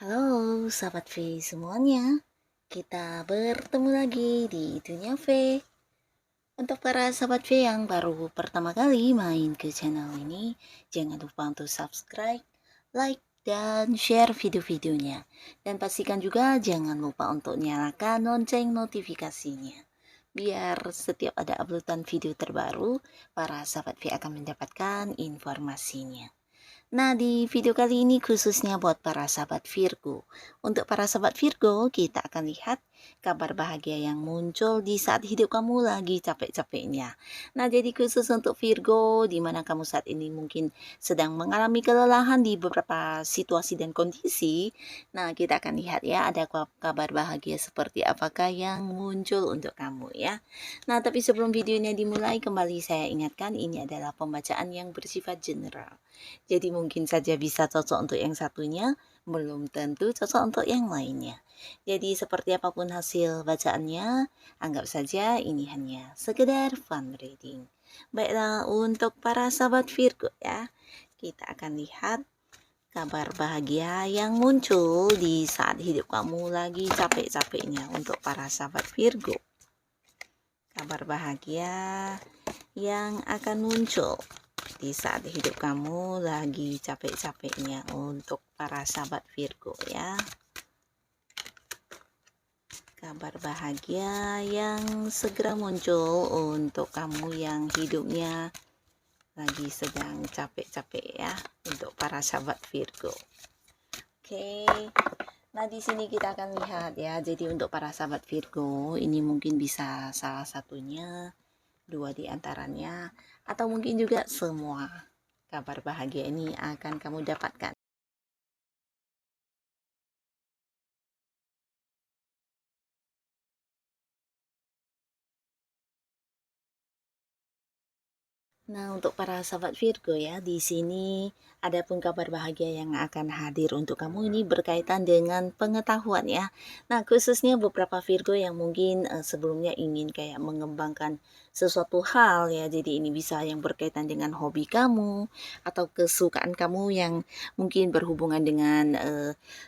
Halo sahabat V semuanya, kita bertemu lagi di Dunia V. Untuk para sahabat V yang baru pertama kali main ke channel ini, jangan lupa untuk subscribe, like, dan share video-videonya. Dan pastikan juga jangan lupa untuk nyalakan lonceng notifikasinya. Biar setiap ada uploadan video terbaru, para sahabat V akan mendapatkan informasinya. Nah, di video kali ini khususnya buat para sahabat Virgo. Untuk para sahabat Virgo, kita akan lihat kabar bahagia yang muncul di saat hidup kamu lagi capek-capeknya. Nah, jadi khusus untuk Virgo, di mana kamu saat ini mungkin sedang mengalami kelelahan di beberapa situasi dan kondisi. Nah, kita akan lihat ya, ada kabar bahagia seperti apakah yang muncul untuk kamu ya. Nah, tapi sebelum videonya dimulai, kembali saya ingatkan ini adalah pembacaan yang bersifat general. Jadi mungkin saja bisa cocok untuk yang satunya, belum tentu cocok untuk yang lainnya. Jadi seperti apapun hasil bacaannya, anggap saja ini hanya sekedar fun reading. Baiklah, untuk para sahabat Virgo ya, kita akan lihat kabar bahagia yang muncul di saat hidup kamu lagi capek-capeknya untuk para sahabat Virgo. Kabar bahagia yang akan muncul di saat hidup kamu lagi capek-capeknya untuk para sahabat Virgo ya. Kabar bahagia yang segera muncul untuk kamu yang hidupnya lagi sedang capek-capek ya, untuk para sahabat Virgo. Oke. Nah, di sini kita akan lihat ya. Jadi untuk para sahabat Virgo, ini mungkin bisa salah satunya, dua di antaranya, atau mungkin juga semua kabar bahagia ini akan kamu dapatkan. Nah, untuk para sahabat Virgo ya, di sini ada pun kabar bahagia yang akan hadir untuk kamu ini berkaitan dengan pengetahuan ya. Nah, khususnya beberapa Virgo yang mungkin sebelumnya ingin kayak mengembangkan sesuatu hal ya. Jadi ini bisa yang berkaitan dengan hobi kamu atau kesukaan kamu yang mungkin berhubungan dengan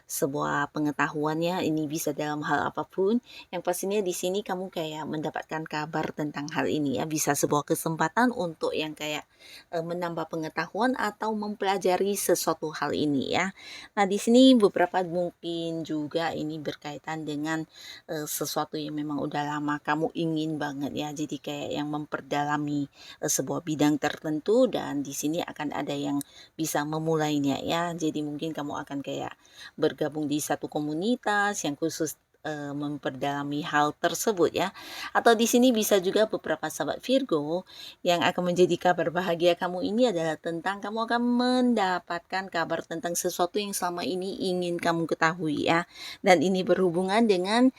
sebuah pengetahuannya. Ini bisa dalam hal apapun. Yang pastinya di sini kamu kayak mendapatkan kabar tentang hal ini ya. Bisa sebuah kesempatan untuk yang kayak menambah pengetahuan atau mempelajari sesuatu hal ini ya. Nah, di sini beberapa mungkin juga ini berkaitan dengan sesuatu yang memang udah lama kamu ingin banget ya. Jadi kayak yang memperdalami sebuah bidang tertentu, dan di sini akan ada yang bisa memulainya ya. Jadi mungkin kamu akan kayak bergabung di satu komunitas yang khusus memperdalami hal tersebut ya. Atau di sini bisa juga beberapa sahabat Virgo yang akan menjadi kabar bahagia kamu ini adalah tentang kamu akan mendapatkan kabar tentang sesuatu yang selama ini ingin kamu ketahui ya. Dan ini berhubungan dengan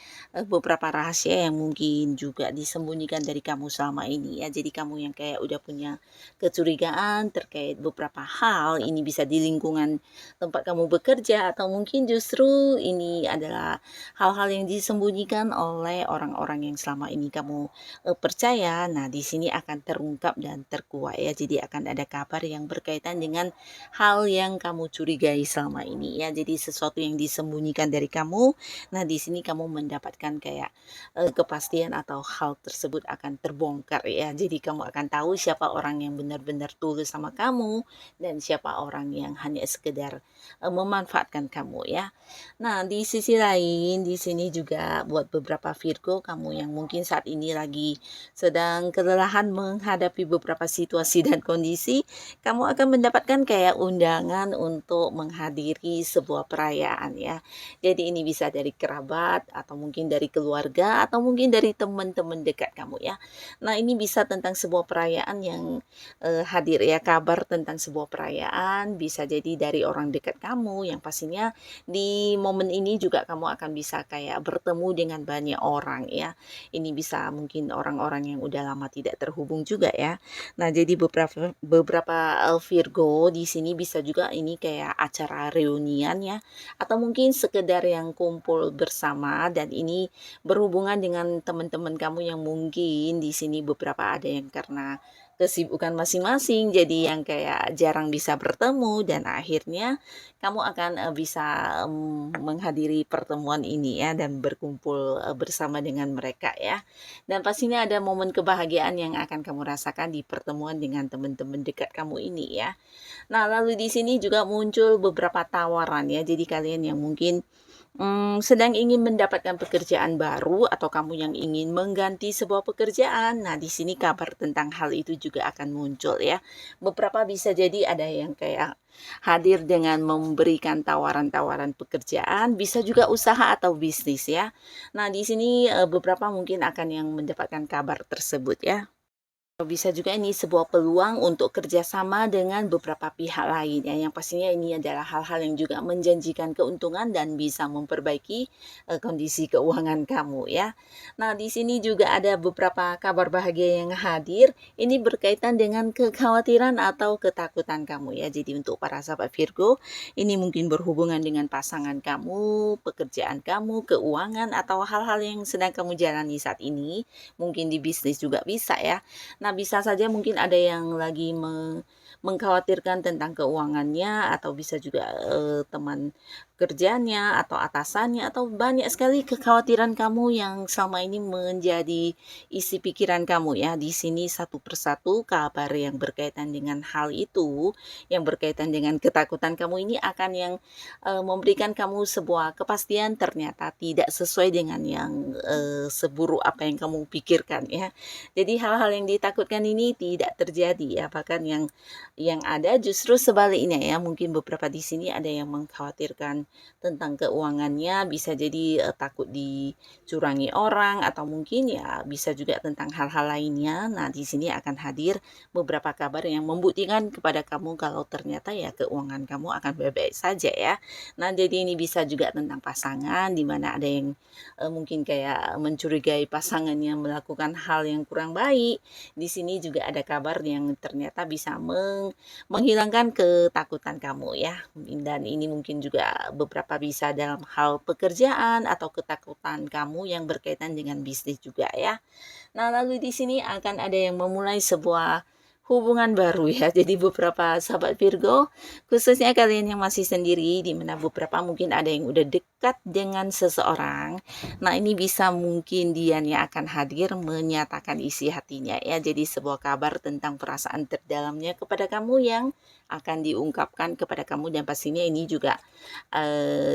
beberapa rahasia yang mungkin juga disembunyikan dari kamu selama ini ya. Jadi kamu yang kayak udah punya kecurigaan terkait beberapa hal, ini bisa di lingkungan tempat kamu bekerja, atau mungkin justru ini adalah hal-hal yang disembunyikan oleh orang-orang yang selama ini kamu percaya. Nah, di sini akan terungkap dan terkuak ya. Jadi akan ada kabar yang berkaitan dengan hal yang kamu curigai selama ini ya. Jadi sesuatu yang disembunyikan dari kamu. Nah, di sini kamu mendapatkan kayak kepastian atau hal tersebut akan terbongkar ya. Jadi kamu akan tahu siapa orang yang benar-benar tulus sama kamu dan siapa orang yang hanya sekedar memanfaatkan kamu ya. Nah, di sisi lain di sini ini juga buat beberapa Virgo, kamu yang mungkin saat ini lagi sedang kelelahan menghadapi beberapa situasi dan kondisi, kamu akan mendapatkan kayak undangan untuk menghadiri sebuah perayaan ya. Jadi ini bisa dari kerabat atau mungkin dari keluarga atau mungkin dari teman-teman dekat kamu ya. Nah, ini bisa tentang sebuah perayaan yang hadir ya, kabar tentang sebuah perayaan bisa jadi dari orang dekat kamu yang pastinya di momen ini juga kamu akan bisa kayak bertemu dengan banyak orang ya. Ini bisa mungkin orang-orang yang udah lama tidak terhubung juga ya. Nah, jadi beberapa beberapa Virgo di sini bisa juga ini kayak acara reunian ya, atau mungkin sekedar yang kumpul bersama dan ini berhubungan dengan teman-teman kamu yang mungkin di sini beberapa ada yang karena kesibukan masing-masing jadi yang kayak jarang bisa bertemu dan akhirnya kamu akan bisa menghadiri pertemuan ini ya dan berkumpul bersama dengan mereka ya. Dan pastinya ada momen kebahagiaan yang akan kamu rasakan di pertemuan dengan teman-teman dekat kamu ini ya. Nah, lalu di sini juga muncul beberapa tawaran ya. Jadi kalian yang mungkin sedang ingin mendapatkan pekerjaan baru atau kamu yang ingin mengganti sebuah pekerjaan. Nah, di sini kabar tentang hal itu juga akan muncul ya. Beberapa bisa jadi ada yang kayak hadir dengan memberikan tawaran-tawaran pekerjaan, bisa juga usaha atau bisnis ya. Nah, di sini beberapa mungkin akan yang mendapatkan kabar tersebut ya. Bisa juga ini sebuah peluang untuk kerjasama dengan beberapa pihak lain ya, yang pastinya ini adalah hal-hal yang juga menjanjikan keuntungan dan bisa memperbaiki kondisi keuangan kamu ya. Nah, di sini juga ada beberapa kabar bahagia yang hadir. Ini berkaitan dengan kekhawatiran atau ketakutan kamu ya. Jadi untuk para sahabat Virgo, ini mungkin berhubungan dengan pasangan kamu, pekerjaan kamu, keuangan atau hal-hal yang sedang kamu jalani saat ini. Mungkin di bisnis juga bisa ya. Nah, bisa saja mungkin ada yang lagi mengkhawatirkan tentang keuangannya atau bisa juga teman kerjanya atau atasannya atau banyak sekali kekhawatiran kamu yang selama ini menjadi isi pikiran kamu ya. Di sini satu persatu kabar yang berkaitan dengan hal itu, yang berkaitan dengan ketakutan kamu ini akan yang memberikan kamu sebuah kepastian ternyata tidak sesuai dengan yang seburuk apa yang kamu pikirkan ya. Jadi hal-hal yang ditakutkan ini tidak terjadi ya, bahkan yang ada justru sebaliknya ya. Mungkin beberapa di sini ada yang mengkhawatirkan tentang keuangannya, bisa jadi takut dicurangi orang atau mungkin ya bisa juga tentang hal-hal lainnya. Nah, di sini akan hadir beberapa kabar yang membuktikan kepada kamu kalau ternyata ya keuangan kamu akan baik-baik saja ya. Nah, jadi ini bisa juga tentang pasangan di mana ada yang mungkin kayak mencurigai pasangannya melakukan hal yang kurang baik. Di sini juga ada kabar yang ternyata bisa menghilangkan ketakutan kamu ya. Dan ini mungkin juga beberapa bisa dalam hal pekerjaan atau ketakutan kamu yang berkaitan dengan bisnis juga ya. Nah, lalu di sini akan ada yang memulai sebuah hubungan baru ya. Jadi beberapa sahabat Virgo, khususnya kalian yang masih sendiri, di mana beberapa mungkin ada yang udah dekat dengan seseorang. Nah, ini bisa mungkin dianya akan hadir menyatakan isi hatinya ya. Jadi sebuah kabar tentang perasaan terdalamnya kepada kamu yang akan diungkapkan kepada kamu dan pastinya ini juga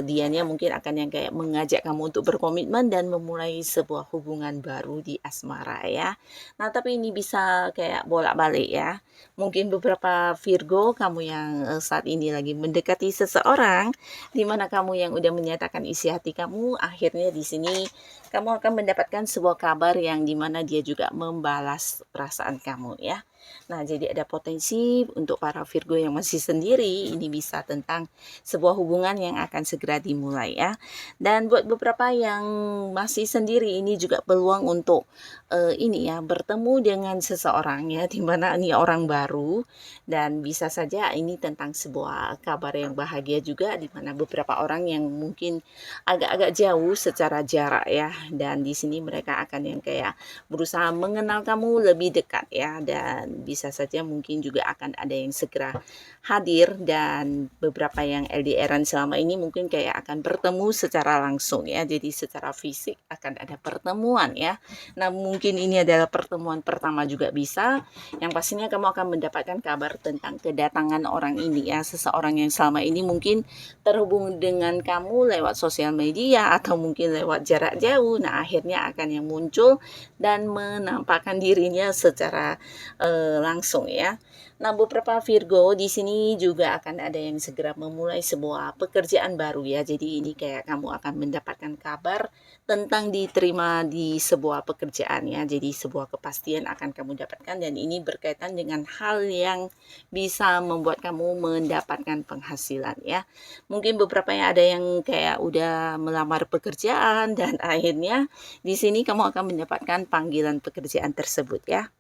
dianya mungkin akan yang kayak mengajak kamu untuk berkomitmen dan memulai sebuah hubungan baru di asmara ya. Nah, tapi ini bisa kayak bolak-balik ya. Mungkin beberapa Virgo kamu yang saat ini lagi mendekati seseorang, di mana kamu yang udah menyatakan isi hati kamu, akhirnya di sini kamu akan mendapatkan sebuah kabar yang dimana dia juga membalas perasaan kamu ya. Nah, jadi ada potensi untuk para Virgo yang masih sendiri, ini bisa tentang sebuah hubungan yang akan segera dimulai ya. Dan buat beberapa yang masih sendiri, ini juga peluang untuk ini ya, bertemu dengan seseorang ya, di mana ini orang baru dan bisa saja ini tentang sebuah kabar yang bahagia juga, di mana beberapa orang yang mungkin agak-agak jauh secara jarak ya, dan di sini mereka akan yang kayak berusaha mengenal kamu lebih dekat ya, dan dan bisa saja mungkin juga akan ada yang segera hadir, dan beberapa yang LDR-an selama ini mungkin kayak akan bertemu secara langsung ya, jadi secara fisik akan ada pertemuan ya. Nah, mungkin ini adalah pertemuan pertama juga bisa, yang pastinya kamu akan mendapatkan kabar tentang kedatangan orang ini ya, seseorang yang selama ini mungkin terhubung dengan kamu lewat sosial media atau mungkin lewat jarak jauh. Nah, akhirnya akan yang muncul dan menampakkan dirinya secara langsung ya. Nah, beberapa Virgo di sini juga akan ada yang segera memulai sebuah pekerjaan baru ya. Jadi ini kayak kamu akan mendapatkan kabar tentang diterima di sebuah pekerjaan ya. Jadi sebuah kepastian akan kamu dapatkan, dan ini berkaitan dengan hal yang bisa membuat kamu mendapatkan penghasilan ya. Mungkin beberapa yang ada yang kayak udah melamar pekerjaan dan akhirnya di sini kamu akan mendapatkan panggilan pekerjaan tersebut ya.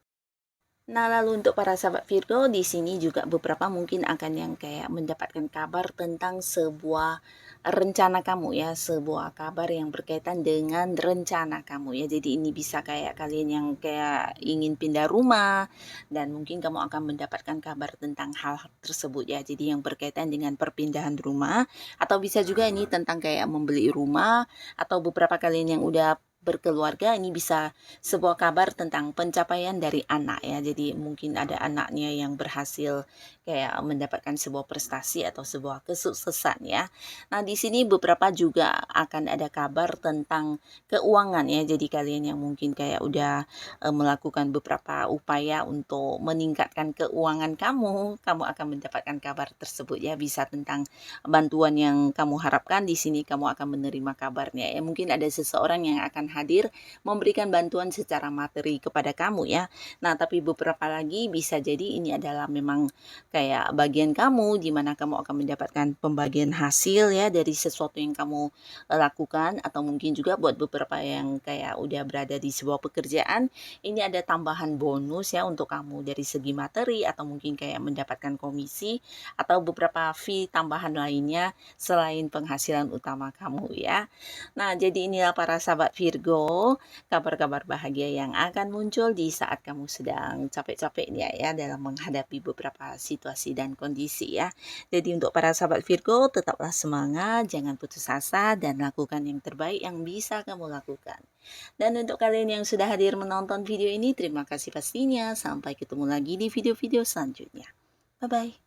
Nah, lalu untuk para sahabat Virgo di sini juga beberapa mungkin akan yang kayak mendapatkan kabar tentang sebuah rencana kamu ya, sebuah kabar yang berkaitan dengan rencana kamu ya. Jadi ini bisa kayak kalian yang kayak ingin pindah rumah, dan mungkin kamu akan mendapatkan kabar tentang hal tersebut ya. Jadi yang berkaitan dengan perpindahan rumah, atau bisa juga ini tentang kayak membeli rumah, atau beberapa kalian yang udah berkeluarga, ini bisa sebuah kabar tentang pencapaian dari anak ya. Jadi mungkin ada anaknya yang berhasil kayak mendapatkan sebuah prestasi atau sebuah kesuksesan ya. Nah, di sini beberapa juga akan ada kabar tentang keuangan ya. Jadi kalian yang mungkin kayak udah melakukan beberapa upaya untuk meningkatkan keuangan kamu, kamu akan mendapatkan kabar tersebut ya. Bisa tentang bantuan yang kamu harapkan, di sini kamu akan menerima kabarnya ya. Mungkin ada seseorang yang akan hadir memberikan bantuan secara materi kepada kamu ya. Nah, tapi beberapa lagi bisa jadi ini adalah memang kayak bagian kamu, di mana kamu akan mendapatkan pembagian hasil ya dari sesuatu yang kamu lakukan, atau mungkin juga buat beberapa yang kayak udah berada di sebuah pekerjaan, ini ada tambahan bonus ya untuk kamu dari segi materi, atau mungkin kayak mendapatkan komisi atau beberapa fee tambahan lainnya selain penghasilan utama kamu ya. Nah, jadi inilah para sahabat Virgo, kabar-kabar bahagia yang akan muncul di saat kamu sedang capek-capeknya ya dalam menghadapi beberapa situasi dan kondisi ya. Jadi untuk para sahabat Virgo, tetaplah semangat, jangan putus asa, dan lakukan yang terbaik yang bisa kamu lakukan. Dan untuk kalian yang sudah hadir menonton video ini, terima kasih pastinya. Sampai ketemu lagi di video-video selanjutnya. Bye-bye.